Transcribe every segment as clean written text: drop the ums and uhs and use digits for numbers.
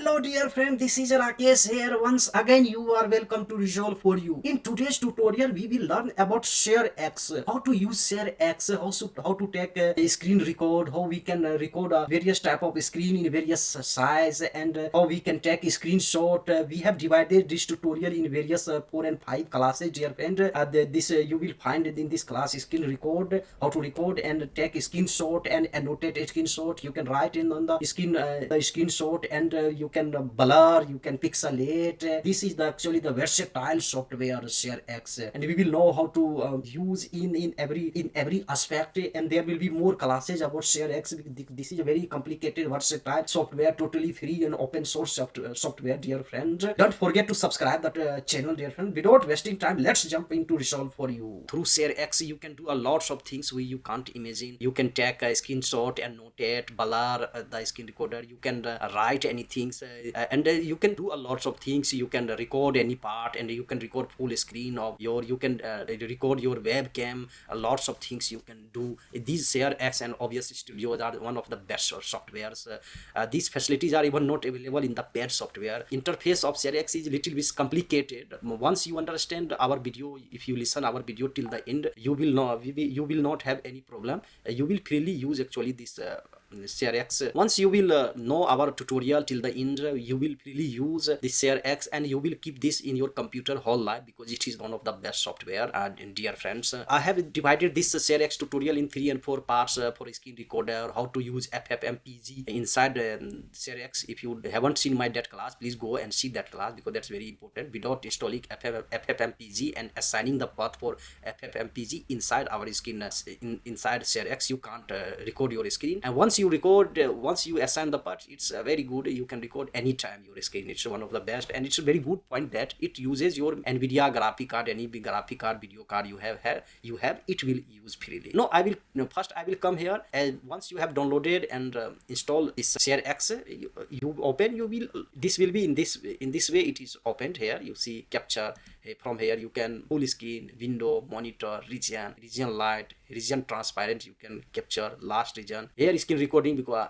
Hello dear friend, this is Rakesh here. Once again you are welcome to Resolve for you. In today's tutorial we will learn about ShareX, how to use ShareX, how to take a screen record, how we can record various type of screen in various size, and how we can take a screenshot. We have divided this tutorial in various 4 and 5 classes dear friend. This you will find in this class screen record, how to record and take a screenshot and annotate a screenshot. You can write in on the screen the screenshot, and you can blur, you can pixelate. This is actually the versatile software ShareX, and we will know how to use in every aspect. And there will be more classes about ShareX. This is a very complicated versatile software, totally free and open source software dear friend. Don't forget to subscribe that channel dear friend. Without wasting time, let's jump into Resolve for you. Through ShareX you can do a lots of things you can't imagine. You can take a screenshot and notate, blur the screen recorder. You can write anything, and you can do a lots of things. You can record any part, and you can record full screen of your, you can record your webcam. Lots of things you can do. These ShareX and OBS Studios are one of the best softwares. These facilities are even not available in the paid software. Interface of ShareX is little bit complicated. Once you understand our video, if you listen our video till the end, you will know, you will not have any problem. You will freely use actually this ShareX. Once you will know our tutorial till the end, you will freely use this ShareX, and you will keep this in your computer whole life, because it is one of the best software. And dear friends, I have divided this ShareX tutorial in 3 and 4 parts for screen recorder, how to use FFmpeg inside ShareX. If you haven't seen my that class, please go and see that class, because that's very important. Without installing FFmpeg and assigning the path for FFmpeg inside our screen, inside ShareX, you can't record your screen. And once you record, once you assign the part, it's very good. You can record anytime your screen. It's one of the best, and it's a very good point that it uses your NVIDIA graphic card. Any big graphic card, video card you have it will use freely. No, I will first I will come here, and once you have downloaded and install this ShareX, you open, you will, this will be in this way it is opened. Here you see capture. From here you can full screen, window, monitor, region light, region transparent. You can capture last region. Here screen recording, because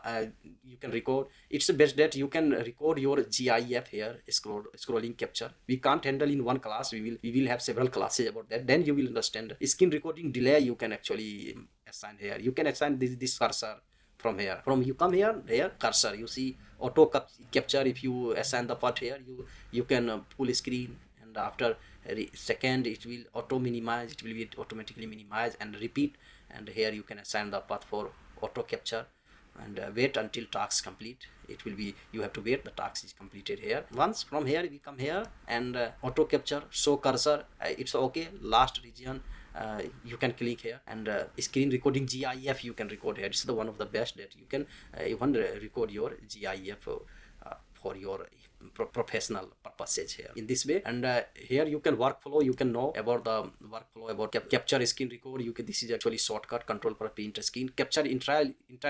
you can record. It's the best that you can record your GIF here, scrolling capture. We can't handle in one class. We will have several classes about that. Then you will understand. Screen recording delay you can actually assign here. You can assign this cursor from here. From you come here cursor, you see auto capture. If you assign the part here, you can full screen, and after a second it will auto minimize. It will be automatically minimized and repeat. And here you can assign the path for auto capture, and wait until task complete. It will be, you have to wait the task is completed here. Once from here we come here, and auto capture, show cursor, it's okay. Last region, you can click here, and screen recording GIF you can record here. It's the one of the best that you can even record your GIF for your professional purposes here in this way. And here you can workflow. You can know about the workflow about capture screen record. You can, this is actually shortcut control for print screen, capture entire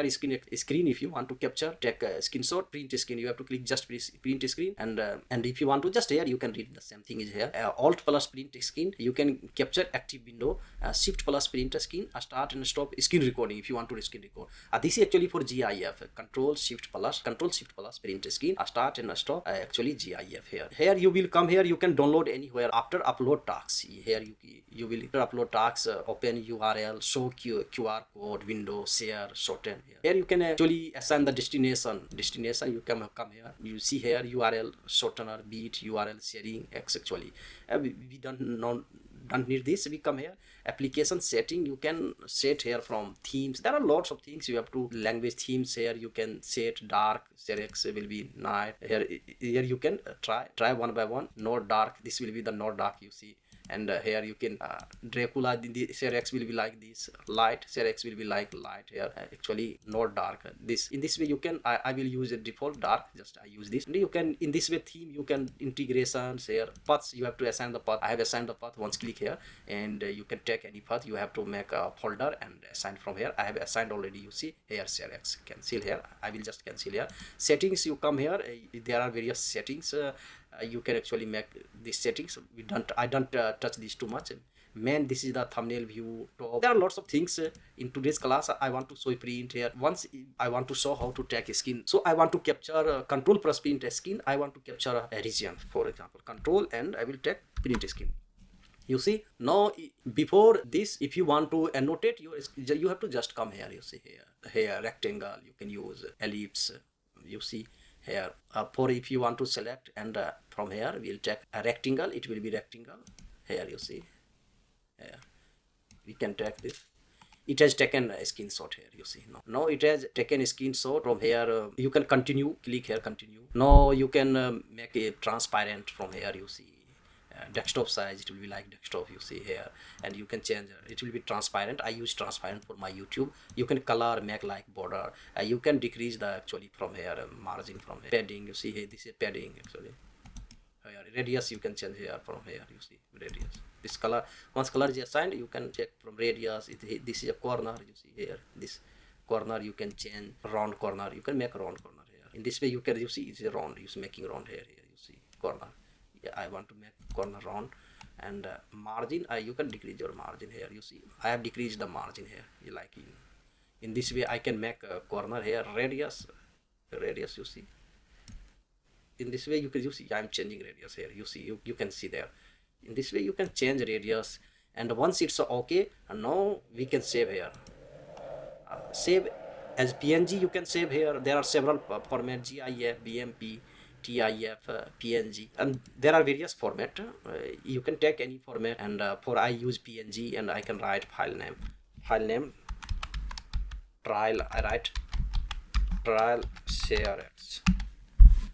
screen. If you want to capture, take a screenshot, print screen, you have to click just print screen. And if you want to, just here you can read the same thing is here. Alt plus print screen, you can capture active window. Shift plus print screen, start and stop screen recording if you want to screen record. This is actually for GIF. Control shift plus print screen, start and stop, actually GIF here. Here you will come here, you can download anywhere. After upload tasks, here you will upload tasks, open URL, show QR code, window, share, shorten. Here you can actually assign the destination. You come here, you see here URL shortener, be it URL sharing X. Actually we don't need this. We come here, application setting, you can set here from themes. There are lots of things you have to. Language themes here you can set dark. ShareX will be night. Here you can try one by one. Not dark, this will be the not dark, you see. And here you can Dracula, the ShareX will be like this. Light, ShareX will be like light here. Actually not dark. This in this way you can, I will use a default dark, just I use this. And you can, in this way theme, you can integrations here. Paths, you have to assign the path. I have assigned the path. Once click here, and you can take any path. You have to make a folder and assign from here. I have assigned already, you see here. ShareX, cancel here. I will just cancel here. Settings, you come here, there are various settings. You can actually make these settings. I don't touch these too much. Man, this is the thumbnail view top. There are lots of things in today's class. I want to show print here. Once I want to show how to take a skin, so I want to capture control plus print a skin. I want to capture a region, for example, control, and I will take print skin. You see, now before this, if you want to annotate you have to just come here. You see here rectangle, you can use ellipse. You see here for if you want to select, and from here we'll take a rectangle, it will be rectangle. Here you see, here we can take this. It has taken a screenshot here. You see, now it has taken a screenshot. From here you can continue, click here, continue. Now you can make it transparent. From here you see desktop size, it will be like desktop, you see here, and you can change it will be transparent. I use transparent for my YouTube. You can color, make like border. You can decrease the actually from here margin, from here padding. You see here, this is padding actually. Here radius you can change here. From here you see radius, this color. Once color is assigned, you can check from radius. This is a corner, you see here, this corner you can change. Round corner, you can make a round corner here. In this way you can, you see it's a round, you see making round here. You see corner. Yeah, I want to make corner round. And margin, you can decrease your margin here. You see I have decreased the margin here. You like in this way I can make a corner here. Radius, you see, in this way you can, you see I'm changing radius here. You see, you can see there. In this way you can change radius. And once it's okay, and now we can save here. Save as PNG, you can save here. There are several formats: GIF, BMP, TIF, PNG, and there are various format. You can take any format, and for I use PNG, and I can write file name trial. I write trial ShareX.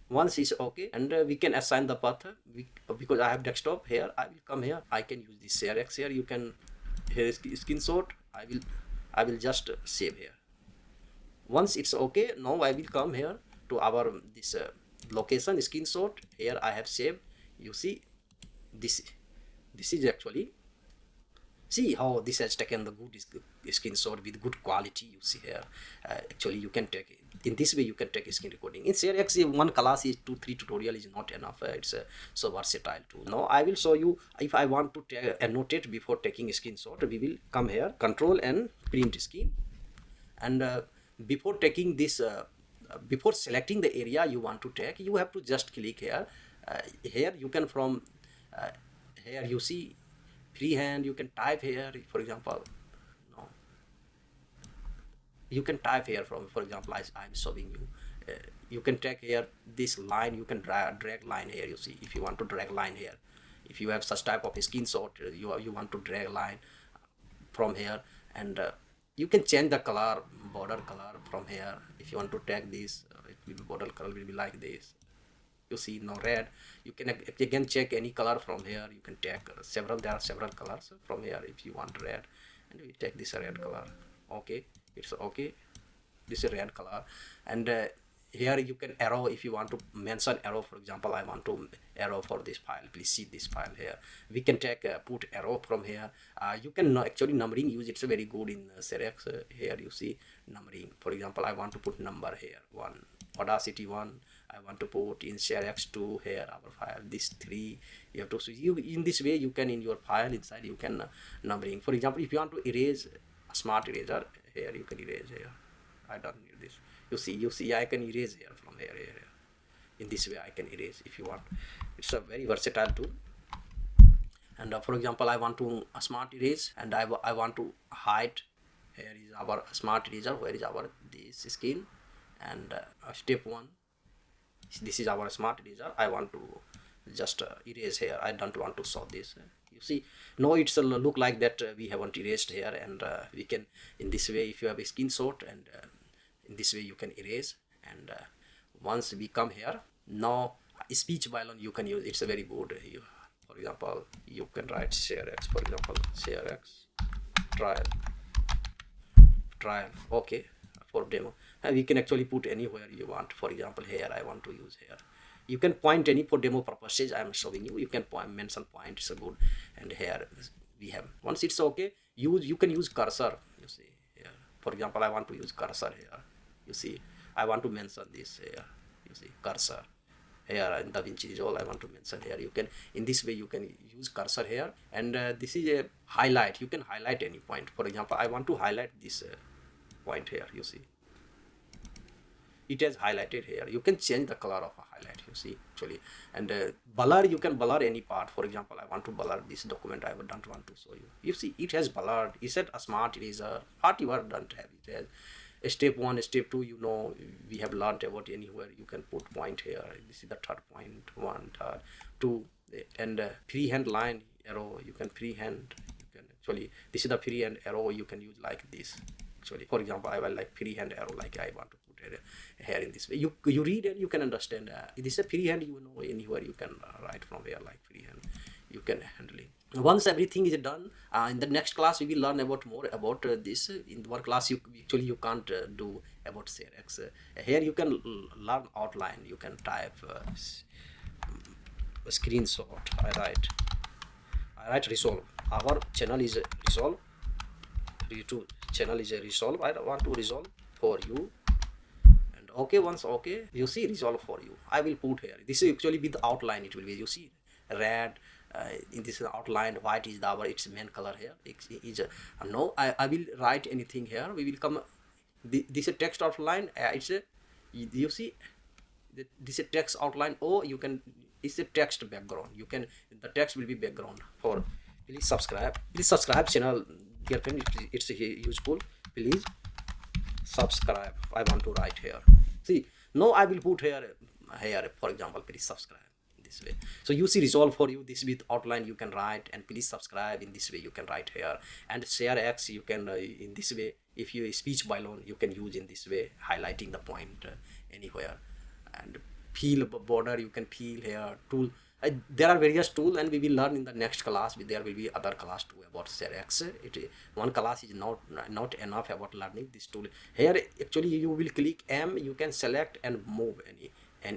Once is okay, and we can assign the path. Because I have desktop here, I will come here. I can use this ShareX here. You can, here is screenshot. I will just save here. Once it's okay, now I will come here to our this location screenshot. Here I have saved. You see this is actually, see how this has taken the good screenshot with good quality. You see here actually you can take it in this way. You can take a screen recording in ShareX. One class is 2-3 tutorial is not enough. It's so versatile tool. Now I will show you, if I want to annotate before taking a screenshot, we will come here, control and print screen. And before taking this before selecting the area you want to take, you have to just click here. Here you can, from here you see freehand, you can type here. For example, no, you can type here from, for example, I'm showing you. You can take here this line, you can drag line here. You see, if you want to drag line here, if you have such type of a screenshot, you want to drag line from here. And you can change the color, border color from here. If you want to tag this, it will be border color will be like this. You see now red. You can again check any color from here. You can take several. There are several colors from here. If you want red, and we take this red color. Okay, it's okay. This is red color. And here you can arrow. If you want to mention arrow, for example, I want to arrow for this file. Please see this file here. We can take put arrow from here. You can actually numbering use. It's very good in ShareX. Here you see numbering. For example, I want to put number here 1, Audacity 1. I want to put in ShareX 2 here our file. This 3. You have to see. You in this way you can, in your file inside you can numbering. For example, if you want to erase a smart eraser, here you can erase here. I don't need this. You see I can erase here from here. In this way I can erase if you want. It's a very versatile tool. And for example, I want to smart erase, and I want to hide. Here is our smart eraser. Where is our this skin? And step 1, this is our smart eraser. I want to just erase here. I don't want to show this. You see, now it's look like that we haven't erased here. And we can, in this way, if you have a screenshot, and in this way you can erase. And once we come here, now speech balloon you can use. It's a very good. For example, you can write ShareX. For example, ShareX trial. Okay, for demo. And we can actually put anywhere you want. For example, here I want to use here. You can point any for demo purposes. I am showing you. You can mention point. It's a good. And here we have. Once it's okay, you can use cursor. You see here. For example, I want to use cursor here. You see, I want to mention this here. You see cursor here in DaVinci Resolve. I want to mention here, you can, in this way you can use cursor here, and this is a highlight. You can highlight any point. For example, I want to highlight this point here, you see it has highlighted here. You can change the color of a highlight, you see actually. And blur, you can blur any part. For example, I want to blur this document. I don't want to show you. You see it has blurred. Is it a smart eraser? Whatever don't have it has step 1, step 2, you know, we have learned about anywhere. You can put point here. This is the third point, 1, third, 2, and freehand line arrow. You can freehand. You can actually, this is the freehand arrow. You can use like this. Actually, for example, I will like freehand arrow, like I want to put it here in this way. You read and you can understand. This is a freehand. You know, anywhere you can write from here like freehand. You can handle it. Once everything is done, in the next class we will learn about more about this. In one class you can't do about ShareX. Here you can learn outline. You can type screenshot. I write resolve. Our channel is resolve. YouTube channel is a resolve. I want to resolve for you. And okay, once okay, you see resolve for you. I will put here. This is actually with the outline. It will be, you see, red. In this outline, white is its main color here. No, I will write anything here. We will come. This is text outline. It's a, you see, this is text outline. Oh, you can. It's a text background. You can, the text will be background. For please subscribe. Please subscribe channel, dear friend. It's useful. Please subscribe. I want to write here. See, no, I will put here. For example, please subscribe. Way. So you see resolve for you, this with outline you can write, and please subscribe. In this way you can write here. And ShareX you can in this way, if you speech balloon you can use in this way, highlighting the point anywhere. And peel border, you can peel here. Tool, there are various tools, and we will learn in the next class. There will be other class too about ShareX. One class is not enough about learning this tool. Here actually you will click M, you can select and move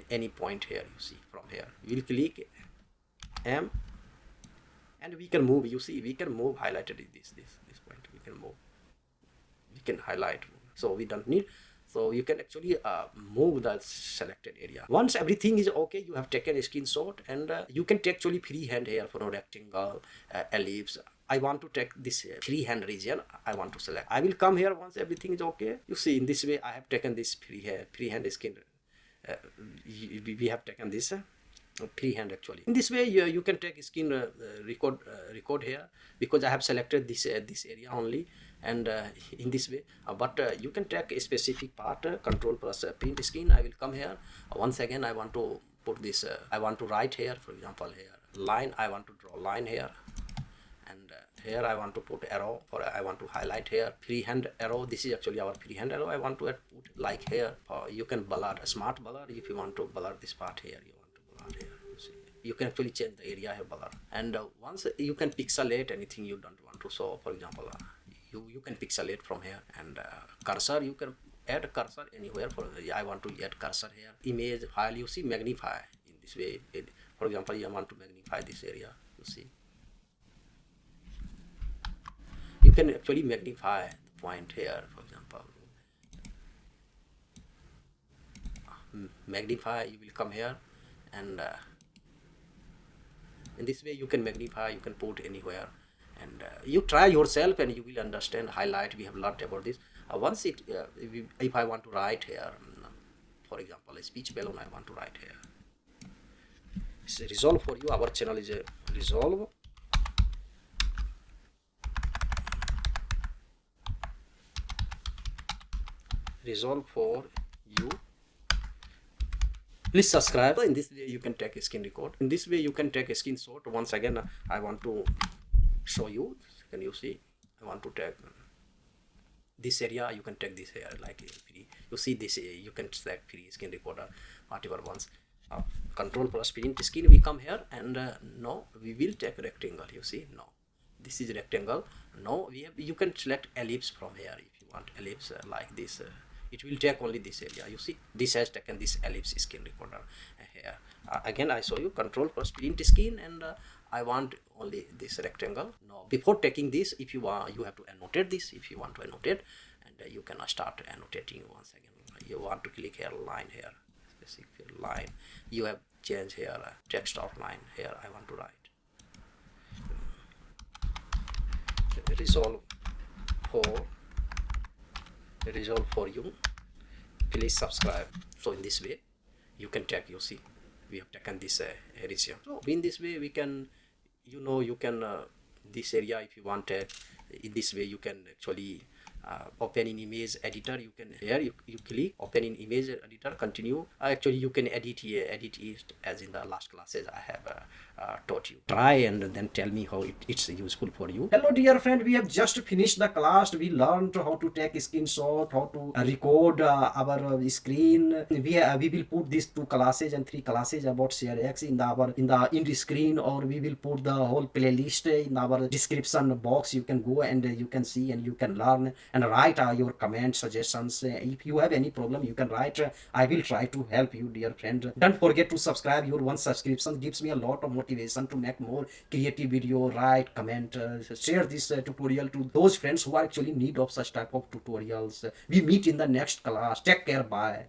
any point here. You see from here we will click M and we can move. You see we can move, highlighted this point. We can move, we can highlight, so we don't need. So you can actually move the selected area. Once everything is okay, you have taken a screenshot, and you can take actually freehand here for a rectangle, ellipse. I want to take this freehand region. I want to select. I will come here once everything is okay. You see in this way I have taken this freehand skin. We have taken this freehand actually. In this way you can take skin record here, because I have selected this area only, and in this way but you can take a specific part, control plus print screen. I will come here once again. I want to put this I want to write here, for example here line. I want to draw line here, and here I want to put arrow, or I want to highlight here freehand arrow. This is actually our freehand arrow. I want to put like here. You can blur, a smart blur. If you want to blur this part here, you want to blur here. You see, you can actually change the area here, blur. And once you can pixelate anything you don't want to show. For example, you can pixelate from here, and cursor, you can add cursor anywhere. For I want to add cursor here. Image file, you see, magnify in this way. For example, I want to magnify this area. You see, you can actually magnify the point here. For example, magnify, you will come here, and in this way you can magnify, you can put anywhere, and you try yourself and you will understand. Highlight, we have learned about this. Once it if I want to write here, for example, a speech balloon, I want to write here. It's a resolve for you. Our channel is a resolve. Resolve for you. Please subscribe. In this way you can take a screen record. In this way you can take a screenshot. Once again I want to show you. Can you see? I want to take this area. You can take this here, like free. You see this, you can select free screen recorder, whatever ones. Control plus print screen, we come here, and no, we will take rectangle. You see, no, this is rectangle. No, you can select ellipse from here. If you want ellipse like this, it will take only this area. You see, this has taken this ellipse screen recorder here. Again I show you control plus print screen, and I want only this rectangle. No, before taking this, if you want, you have to annotate this. If you want to annotate, and you can start annotating once again. You want to click here, line here, basic line. You have changed here text outline. Here I want to write resolve for you. Please subscribe. So in this way you can take, you see we have taken this resume. So in this way we can, you can this area, if you want in this way you can actually open in image editor. You can here you click open in image editor, continue. Actually you can edit it as in the last classes I have taught you. Try and then tell me how it's useful for you. Hello dear friend, we have just finished the class. We learned how to take a screenshot, how to record our screen. We will put these 2 classes and 3 classes about ShareX in the screen, or we will put the whole playlist in our description box. You can go and you can see and you can learn and write your comments, suggestions. If you have any problem, you can write. I will try to help you, dear friend. Don't forget to subscribe. Your one subscription gives me a lot of motivation to make more creative video. Write, comment, share this tutorial to those friends who are actually in need of such type of tutorials. We meet in the next class. Take care. Bye.